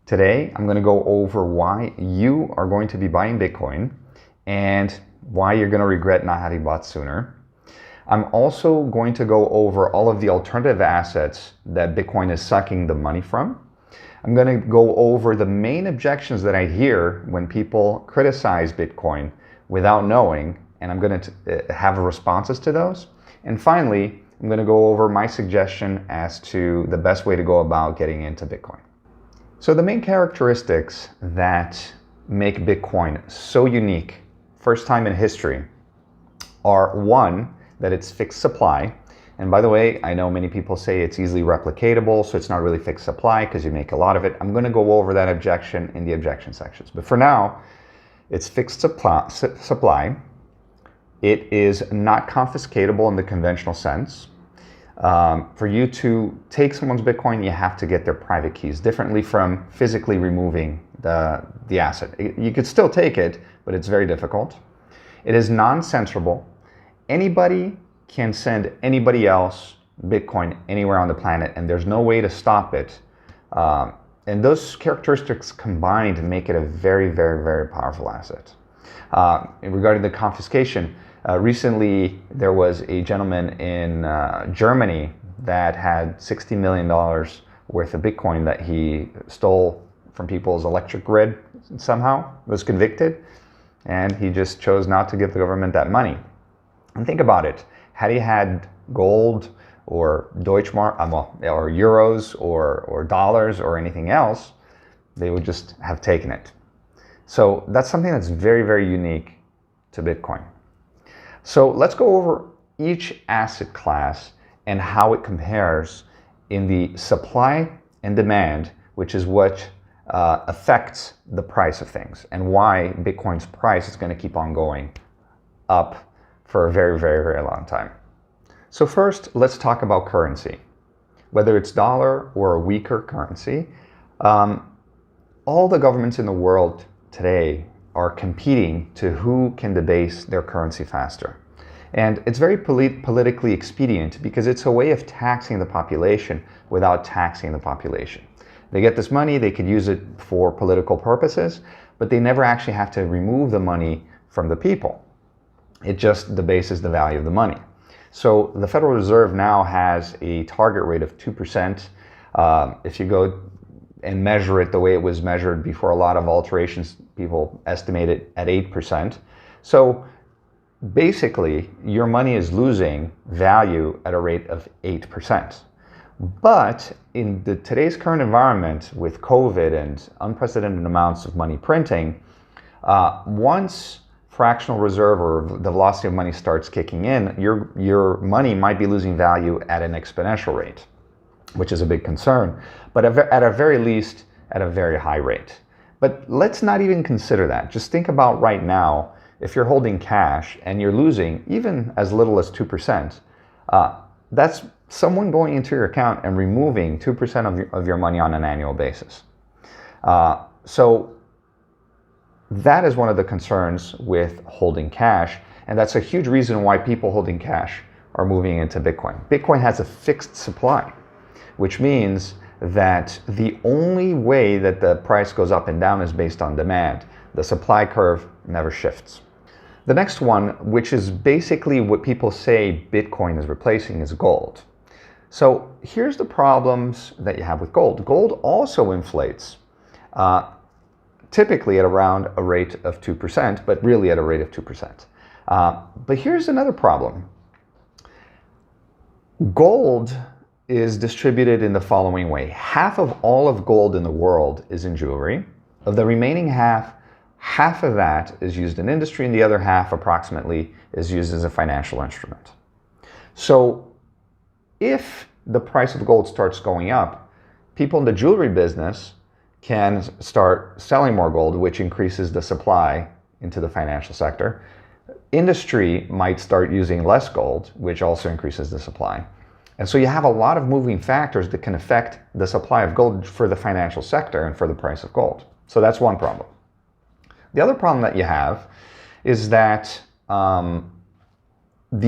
Today, I'm going to go over why you are going to be buying Bitcoin and why you're going to regret not having bought sooner. I'm also going to go over all of the alternative assets that Bitcoin is sucking the money from. I'm going to go over the main objections that I hear when people criticize Bitcoin without knowing, and I'm going to have responses to those. And finally, I'm going to go over my suggestion as to the best way to go about getting into Bitcoin. So the main characteristics that make Bitcoin so unique, first time in history, are one, that it's fixed supply. And by the way, I know many people say it's easily replicatable, so it's not really fixed supply because you make a lot of it. I'm going to go over that objection in the objection sections. But for now, it's fixed supply. It is not confiscatable in the conventional sense. For you to take someone's Bitcoin, you have to get their private keys, differently from physically removing the asset. You could still take it, but it's very difficult. It is non-censorable. Anybody can send anybody else Bitcoin anywhere on the planet, and there's no way to stop it. And those characteristics combined make it a very, very, very powerful asset. Regarding the confiscation, recently there was a gentleman in Germany that had $60 million worth of Bitcoin that he stole from people's electric grid somehow, was convicted, and he just chose not to give the government that money. And think about it. Had he had gold or Deutschmark, or euros or dollars or anything else, they would just have taken it. So that's something that's very, very unique to Bitcoin. So let's go over each asset class and how it compares in the supply and demand, which is what affects the price of things, and why Bitcoin's price is going to keep on going up for a very, very, very long time. So first, let's talk about currency. Whether it's dollar or a weaker currency, all the governments in the world today are competing to who can debase their currency faster. And it's very politically expedient because it's a way of taxing the population without taxing the population. They get this money, they could use it for political purposes, but they never actually have to remove the money from the people. It just debases the value of the money. So the Federal Reserve now has a target rate of 2%. If you go and measure it the way it was measured before a lot of alterations, people estimate it at 8%. So basically, your money is losing value at a rate of 8%. But in today's current environment with COVID and unprecedented amounts of money printing, once fractional reserve or the velocity of money starts kicking in, your money might be losing value at an exponential rate, which is a big concern, but at a very least, at a very high rate. But let's not even consider that. Just think about right now, if you're holding cash and you're losing even as little as 2%, that's someone going into your account and removing 2% of your money on an annual basis. So that is one of the concerns with holding cash, and that's a huge reason why people holding cash are moving into Bitcoin. Bitcoin has a fixed supply, which means that the only way that the price goes up and down is based on demand. The supply curve never shifts. The next one, which is basically what people say Bitcoin is replacing, is gold. So here's the problems that you have with gold. Gold also inflates, typically at around a rate of 2%, but really at a rate of 2%. But here's another problem. Gold is distributed in the following way. Half of all of gold in the world is in jewelry. Of the remaining half of that is used in industry, and the other half approximately is used as a financial instrument. So if the price of gold starts going up, people in the jewelry business can start selling more gold, which increases the supply into the financial sector. Industry might start using less gold, which also increases the supply. And so you have a lot of moving factors that can affect the supply of gold for the financial sector and for the price of gold. So that's one problem. The other problem that you have is that the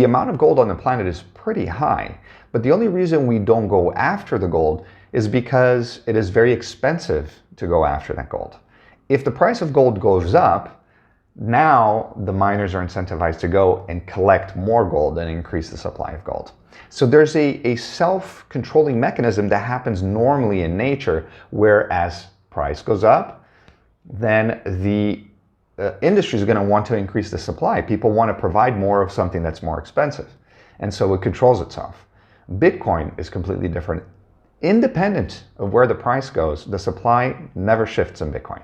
amount of gold on the planet is pretty high, but the only reason we don't go after the gold is because it is very expensive to go after that gold. If the price of gold goes up, now the miners are incentivized to go and collect more gold and increase the supply of gold. So there's a self-controlling mechanism that happens normally in nature, where as price goes up, then the industry is going to want to increase the supply. People want to provide more of something that's more expensive. And so it controls itself. Bitcoin is completely different. Independent of where the price goes, the supply never shifts in Bitcoin.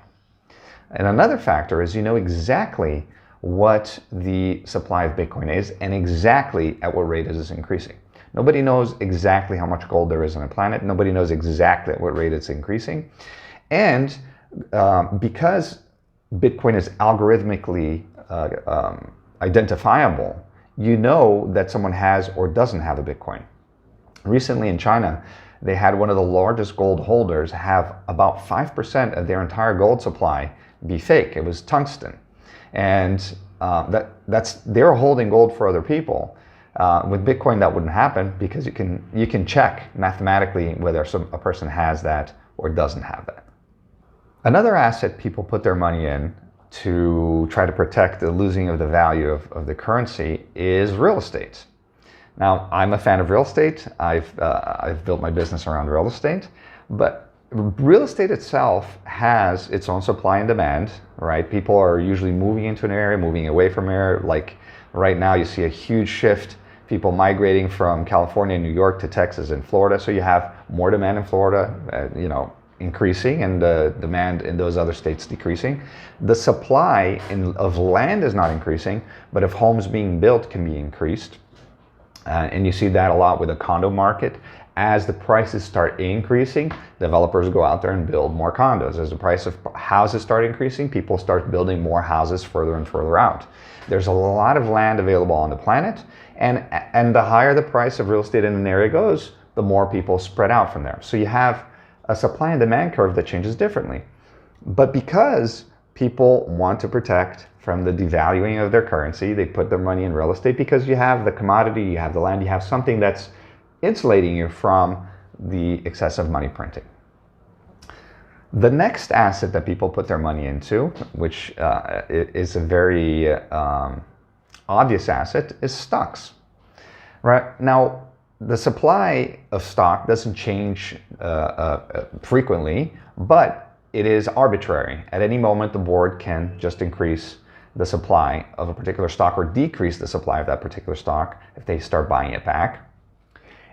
And another factor is you know exactly what the supply of Bitcoin is and exactly at what rate it is increasing. Nobody knows exactly how much gold there is on the planet. Nobody knows exactly at what rate it's increasing. And because Bitcoin is algorithmically identifiable, you know that someone has or doesn't have a Bitcoin. Recently in China, they had one of the largest gold holders have about 5% of their entire gold supply be fake. It was tungsten. And they're holding gold for other people. With Bitcoin, that wouldn't happen because you can check mathematically whether a person has that or doesn't have that. Another asset people put their money in to try to protect the losing of the value of the currency is real estate. Now, I'm a fan of real estate. I've built my business around real estate, but real estate itself has its own supply and demand, right? People are usually moving into an area, moving away from an area. Like right now, you see a huge shift, people migrating from California and New York to Texas and Florida. So you have more demand in Florida, increasing, and the demand in those other states decreasing. The supply of land is not increasing, but of homes being built can be increased. And you see that a lot with the condo market. As the prices start increasing, developers go out there and build more condos. As the price of houses start increasing, people start building more houses further and further out. There's a lot of land available on the planet, and the higher the price of real estate in an area goes, the more people spread out from there. So you have a supply and demand curve that changes differently. But because people want to protect from the devaluing of their currency, they put their money in real estate because you have the commodity, you have the land, you have something that's insulating you from the excessive money printing. The next asset that people put their money into, which is a very obvious asset, is stocks. Right now, the supply of stock doesn't change frequently, but it is arbitrary. At any moment, the board can just increase the supply of a particular stock or decrease the supply of that particular stock if they start buying it back.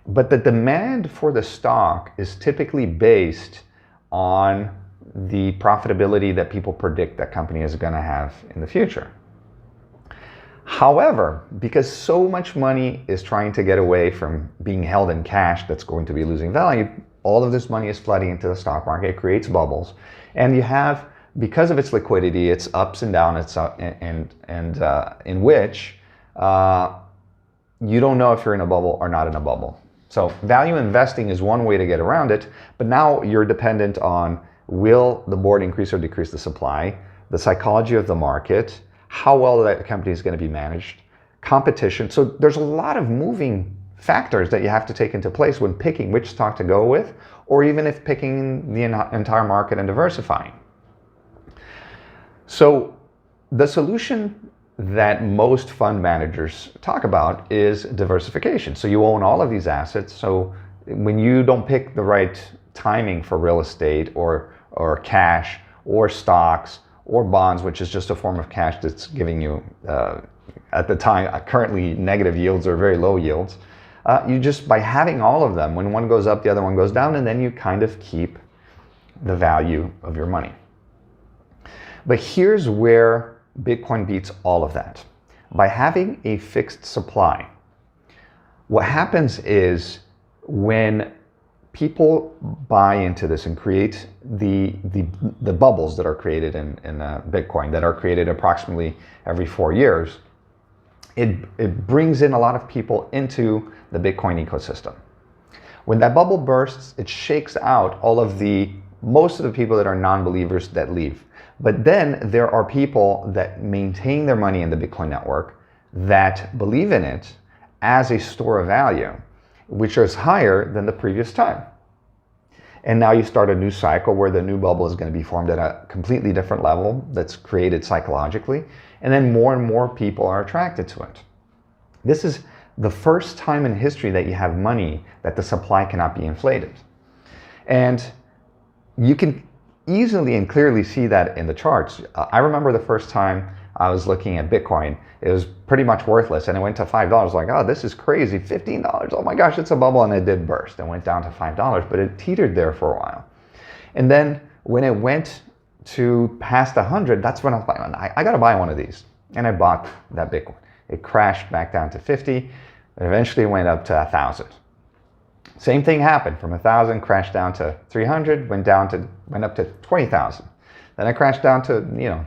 But the demand for the stock is typically based on the profitability that people predict that company is going to have in the future. However, because so much money is trying to get away from being held in cash that's going to be losing value, all of this money is flooding into the stock market. It creates bubbles. And you have, because of its liquidity, its ups and downs, in which you don't know if you're in a bubble or not in a bubble. So value investing is one way to get around it, but now you're dependent on, will the board increase or decrease the supply, the psychology of the market, how well that company is going to be managed, competition. So there's a lot of moving factors that you have to take into place when picking which stock to go with, or even if picking the entire market and diversifying. So the solution that most fund managers talk about is diversification. So you own all of these assets. So when you don't pick the right timing for real estate or cash or stocks or bonds, which is just a form of cash that's giving you, at the time, currently negative yields or very low yields, you just, by having all of them, when one goes up, the other one goes down, and then you kind of keep the value of your money. But here's where Bitcoin beats all of that. By having a fixed supply, what happens is when people buy into this and create the bubbles that are created in Bitcoin, that are created approximately every 4 years, it brings in a lot of people into the Bitcoin ecosystem. When that bubble bursts, it shakes out most of the people that are non-believers that leave. But then there are people that maintain their money in the Bitcoin network that believe in it as a store of value, which is higher than the previous time. And now you start a new cycle where the new bubble is going to be formed at a completely different level that's created psychologically. And then more and more people are attracted to it. This is the first time in history that you have money that the supply cannot be inflated. And you can easily and clearly see that in the charts. I remember the first time I was looking at Bitcoin, it was pretty much worthless, and it went to $5. Like, oh, this is crazy, $15. Oh my gosh, it's a bubble, and it did burst and went down to $5, but it teetered there for a while. And then when it went to past 100, that's when I was like, I gotta buy one of these. And I bought that Bitcoin. It crashed back down to 50, and eventually went up to 1,000. Same thing happened. From 1,000, crashed down to 300, went up to 20,000. Then it crashed down to $3,000,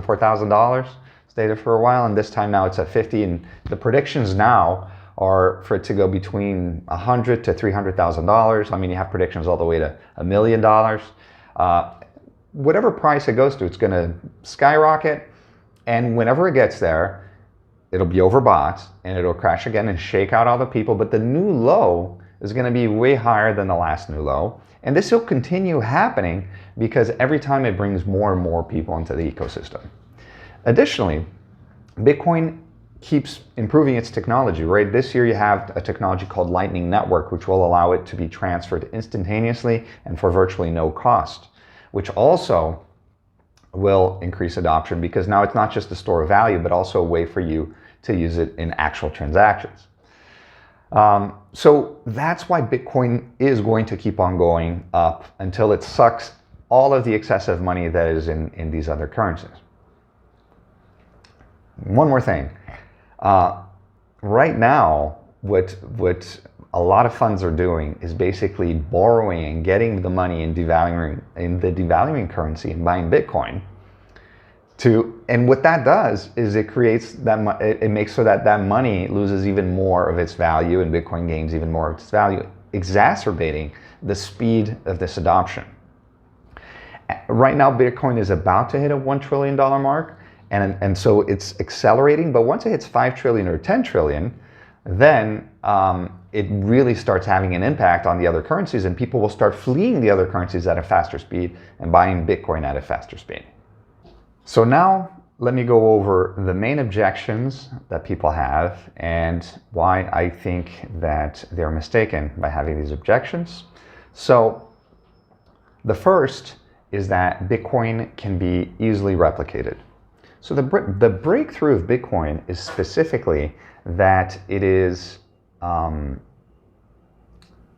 $4,000. Stayed there for a while, and this time now it's at 50. And the predictions now are for it to go between $100,000 to $300,000. I mean, you have predictions all the way to $1 million. Whatever price it goes to, it's going to skyrocket. And whenever it gets there, it'll be overbought, and it'll crash again and shake out all the people. But the new low is going to be way higher than the last new low. And this will continue happening because every time it brings more and more people into the ecosystem. Additionally, Bitcoin keeps improving its technology, right? This year you have a technology called Lightning Network, which will allow it to be transferred instantaneously and for virtually no cost, which also will increase adoption because now it's not just a store of value, but also a way for you to use it in actual transactions. So that's why Bitcoin is going to keep on going up until it sucks all of the excessive money that is in these other currencies. One more thing. Right now, what a lot of funds are doing is basically borrowing and getting the money in the devaluing currency and buying Bitcoin. And what that does is it creates that it makes so that money loses even more of its value and Bitcoin gains even more of its value, exacerbating the speed of this adoption. Right now, Bitcoin is about to hit a $1 trillion mark, and so it's accelerating. But once it hits 5 trillion or 10 trillion, then it really starts having an impact on the other currencies, and people will start fleeing the other currencies at a faster speed and buying Bitcoin at a faster speed. So now let me go over the main objections that people have and why I think that they're mistaken by having these objections. So the first is that Bitcoin can be easily replicated. So the breakthrough of Bitcoin is specifically that it is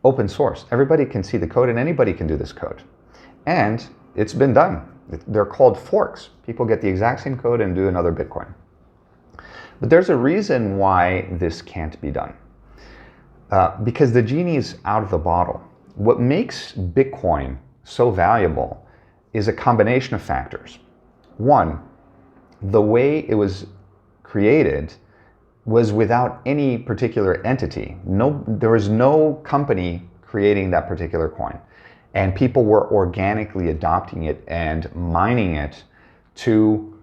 open source. Everybody can see the code and anybody can do this code. And it's been done. They're called forks. People get the exact same code and do another Bitcoin. But there's a reason why this can't be done. Because the genie's out of the bottle. What makes Bitcoin so valuable is a combination of factors. One, the way it was created was without any particular entity. There was no company creating that particular coin. And people were organically adopting it and mining it to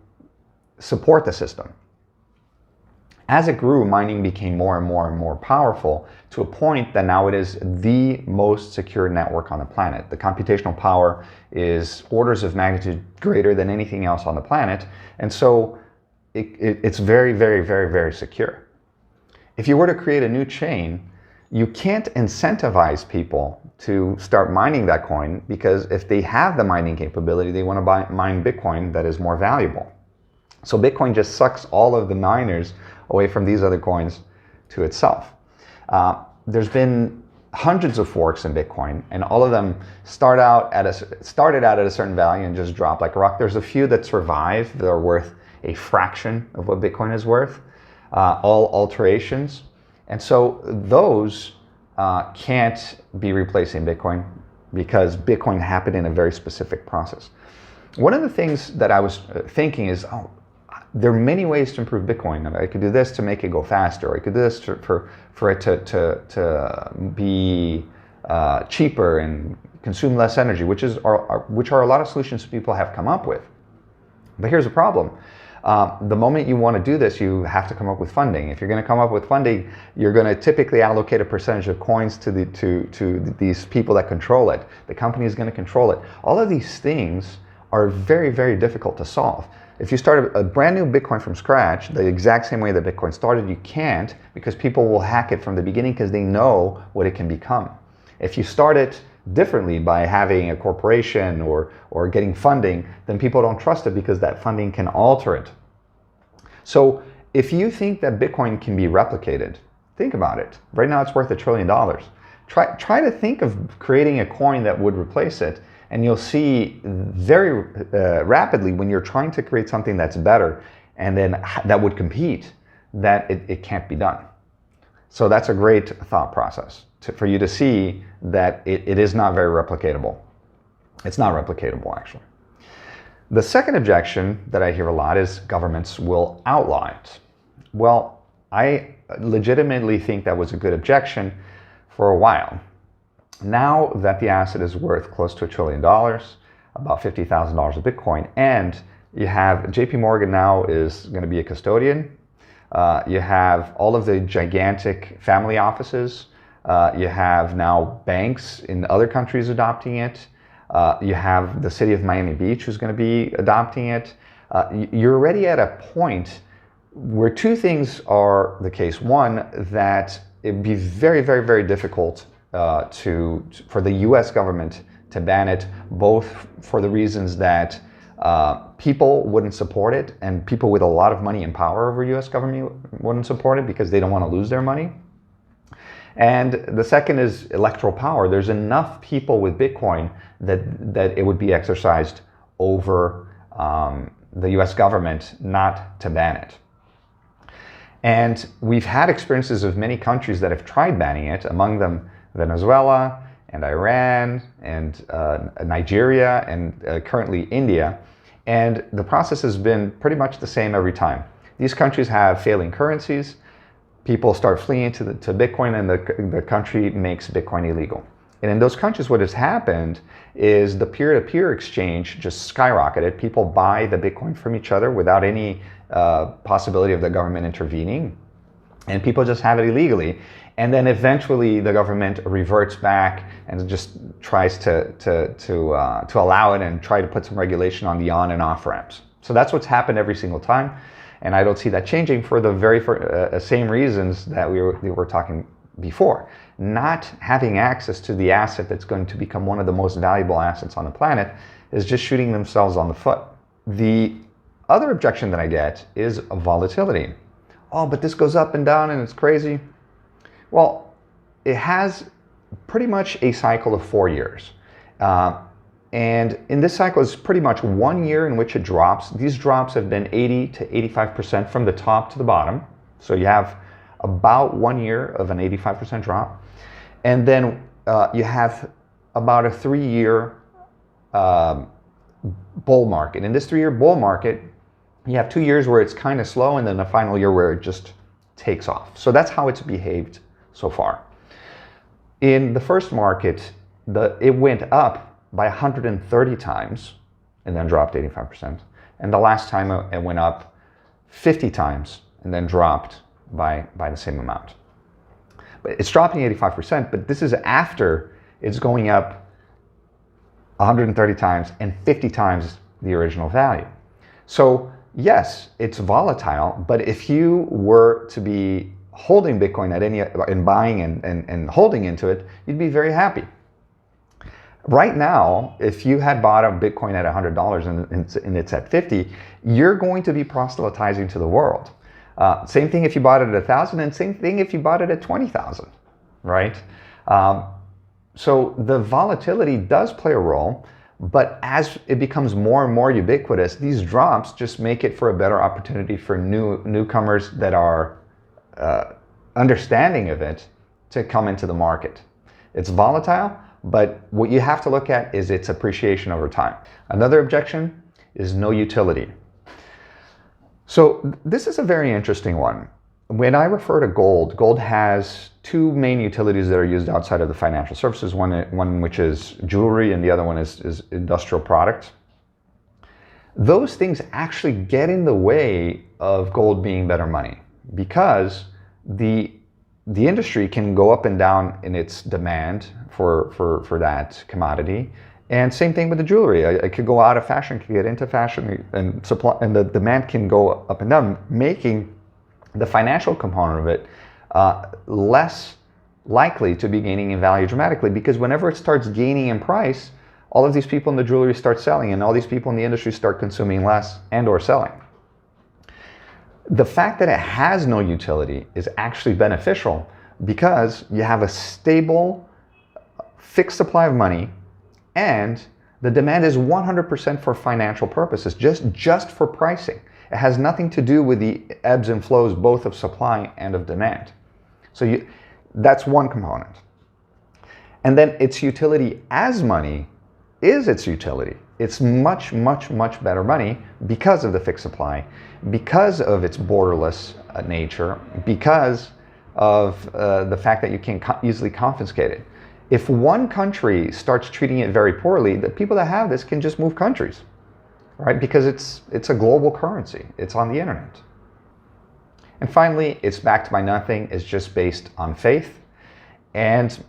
support the system. As it grew, mining became more and more and more powerful to a point that now it is the most secure network on the planet. The computational power is orders of magnitude greater than anything else on the planet. And so it's very, very, very, very secure. If you were to create a new chain, you can't incentivize people to start mining that coin because if they have the mining capability, they want to mine Bitcoin that is more valuable. So Bitcoin just sucks all of the miners away from these other coins to itself. There's been hundreds of forks in Bitcoin, and all of them started out at a certain value and just dropped like a rock. There's a few that survive that are worth a fraction of what Bitcoin is worth, all alterations. And so those can't be replacing Bitcoin because Bitcoin happened in a very specific process. One of the things that I was thinking is, there are many ways to improve Bitcoin. I could do this to make it go faster, or I could do this for it to be cheaper and consume less energy, which are a lot of solutions people have come up with. But here's the problem. The moment you want to do this, you have to come up with funding. If you're going to come up with funding, you're going to typically allocate a percentage of coins to these people that control it. The company is going to control it. All of these things are very, very difficult to solve. If you start a brand new Bitcoin from scratch, the exact same way that Bitcoin started, you can't, because people will hack it from the beginning because they know what it can become. If you start it differently by having a corporation or getting funding, then people don't trust it because that funding can alter it. So if you think that Bitcoin can be replicated, think about it. Right now it's worth $1 trillion. Try to think of creating a coin that would replace it, and you'll see very rapidly, when you're trying to create something that's better and then that would compete, that it can't be done. So that's a great thought process for you to see that it is not very replicatable. It's not replicatable, actually. The second objection that I hear a lot is governments will outlaw it. Well, I legitimately think that was a good objection for a while. Now that the asset is worth close to $1 trillion, about $50,000 of Bitcoin, and you have JP Morgan now is going to be a custodian. You have all of the gigantic family offices. You have now banks in other countries adopting it. You have the city of Miami Beach who's going to be adopting it. You're already at a point where two things are the case. One, that it'd be very, very, very difficult for the US government to ban it, both for the reasons that people wouldn't support it, and people with a lot of money and power over US government wouldn't support it because they don't want to lose their money. And the second is electoral power. There's enough people with Bitcoin that it would be exercised over the US government not to ban it. And we've had experiences of many countries that have tried banning it, among them Venezuela and Iran and Nigeria and currently India. And the process has been pretty much the same every time. These countries have failing currencies. People start fleeing to Bitcoin, and the country makes Bitcoin illegal. And in those countries, what has happened is the peer-to-peer exchange just skyrocketed. People buy the Bitcoin from each other without any possibility of the government intervening. And people just have it illegally. And then eventually the government reverts back and just tries to allow it and try to put some regulation on the on and off ramps. So that's what's happened every single time. And I don't see that changing for the same reasons that we were talking before. Not having access to the asset that's going to become one of the most valuable assets on the planet is just shooting themselves on the foot. The other objection that I get is volatility. Oh, but this goes up and down and it's crazy. Well, it has pretty much a cycle of 4 years. And in this cycle is pretty much 1 year in which it drops. These drops have been 80 to 85% from the top to the bottom. So you have about 1 year of an 85% drop. And then you have about a 3-year bull market. In this 3-year bull market, you have 2 years where it's kind of slow, and then a final year where it just takes off. So that's how it's behaved so far. In the first market, it went up by 130 times and then dropped 85%. And the last time it went up 50 times and then dropped by the same amount. But it's dropping 85%, but this is after it's going up 130 times and 50 times the original value. So yes, it's volatile, but if you were to be holding Bitcoin and buying and holding into it, you'd be very happy. Right now, if you had bought a Bitcoin at $100 and it's at 50, you're going to be proselytizing to the world. Same thing if you bought it at 1,000, and same thing if you bought it at 20,000, right? So the volatility does play a role, but as it becomes more and more ubiquitous, these drops just make it for a better opportunity for newcomers that are understanding of it to come into the market. It's volatile, but what you have to look at is its appreciation over time. Another objection is no utility. So this is a very interesting one. When I refer to gold, gold has two main utilities that are used outside of the financial services, one which is jewelry and the other one is industrial product. those things actually get in the way of gold being better money, because the industry can go up and down in its demand for that commodity. And same thing with the jewelry. It could go out of fashion, could get into fashion, and supply, and the demand can go up and down, making the financial component of it less likely to be gaining in value dramatically, because whenever it starts gaining in price, all of these people in the jewelry start selling, and all these people in the industry start consuming less and or selling. The fact that it has no utility is actually beneficial, because you have a stable, fixed supply of money, and the demand is 100% for financial purposes, just for pricing. It has nothing to do with the ebbs and flows, both of supply and of demand. So that's one component. And then its utility as money is its utility. It's much, much, much better money because of the fixed supply, because of its borderless nature, because of the fact that you can easily confiscate it. If one country starts treating it very poorly, the people that have this can just move countries, right? Because it's a global currency. It's on the internet. And finally, it's backed by nothing. It's just based on faith. And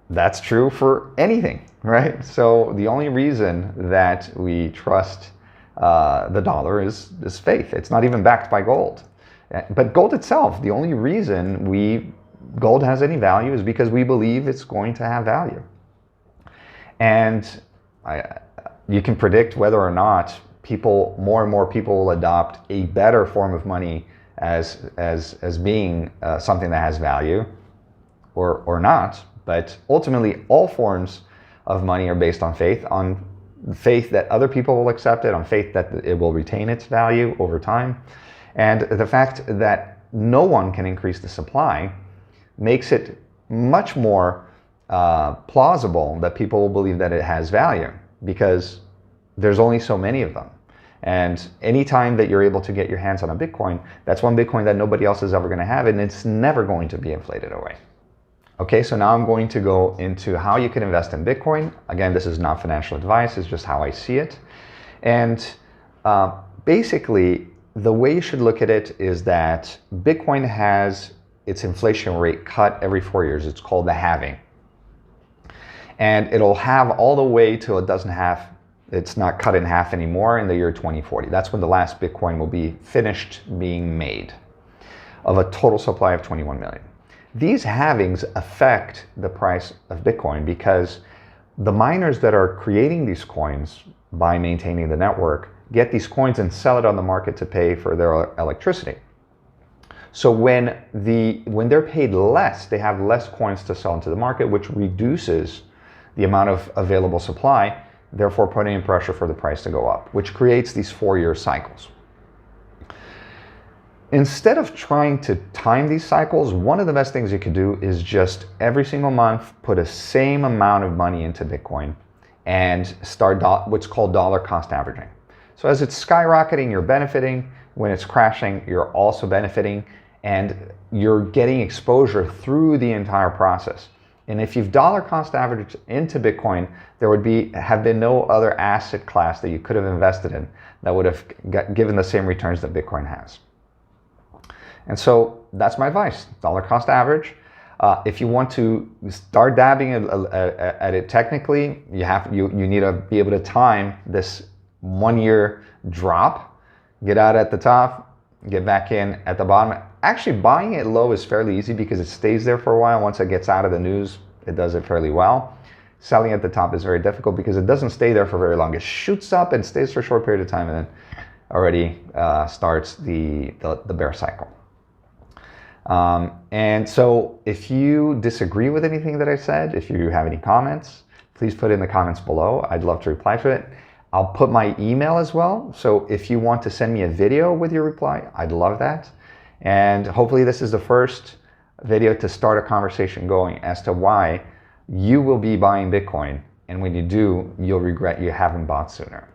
that's true for anything, right? So the only reason that we trust the dollar is faith. It's not even backed by gold. But gold itself, the only reason gold has any value is because we believe it's going to have value. And you can predict whether or not more and more people will adopt a better form of money as being something that has value, or not. But ultimately, all forms of money are based on faith that other people will accept it, on faith that it will retain its value over time. And the fact that no one can increase the supply makes it much more plausible that people will believe that it has value, because there's only so many of them. And anytime that you're able to get your hands on a Bitcoin, that's one Bitcoin that nobody else is ever going to have, and it's never going to be inflated away. Okay, so now I'm going to go into how you can invest in Bitcoin. Again, this is not financial advice, it's just how I see it. And basically, the way you should look at it is that Bitcoin has its inflation rate cut every 4 years. It's called the halving. And it'll halve all the way till it doesn't have, it's not cut in half anymore in the year 2040. That's when the last Bitcoin will be finished being made, of a total supply of 21 million. These halvings affect the price of Bitcoin because the miners that are creating these coins by maintaining the network get these coins and sell it on the market to pay for their electricity. So when they're paid less, they have less coins to sell into the market, which reduces the amount of available supply, therefore putting in pressure for the price to go up, which creates these 4-year cycles. Instead of trying to time these cycles, one of the best things you could do is just every single month put a same amount of money into Bitcoin and start what's called dollar cost averaging. So as it's skyrocketing, you're benefiting. When it's crashing, you're also benefiting, and you're getting exposure through the entire process. And if you've dollar cost averaged into Bitcoin, there would have been no other asset class that you could have invested in that would have given the same returns that Bitcoin has. And so that's my advice, dollar cost average. If you want to start dabbing at it technically, you need to be able to time this 1 year drop, get out at the top, get back in at the bottom. Actually, buying it low is fairly easy because it stays there for a while. Once it gets out of the news, it does it fairly well. Selling at the top is very difficult because it doesn't stay there for very long. It shoots up and stays for a short period of time, and then already starts the bear cycle. And so if you disagree with anything that I said, if you have any comments, please put it in the comments below. I'd love to reply to it. I'll put my email as well. So if you want to send me a video with your reply, I'd love that. And hopefully this is the first video to start a conversation going as to why you will be buying Bitcoin. And when you do, you'll regret you haven't bought sooner.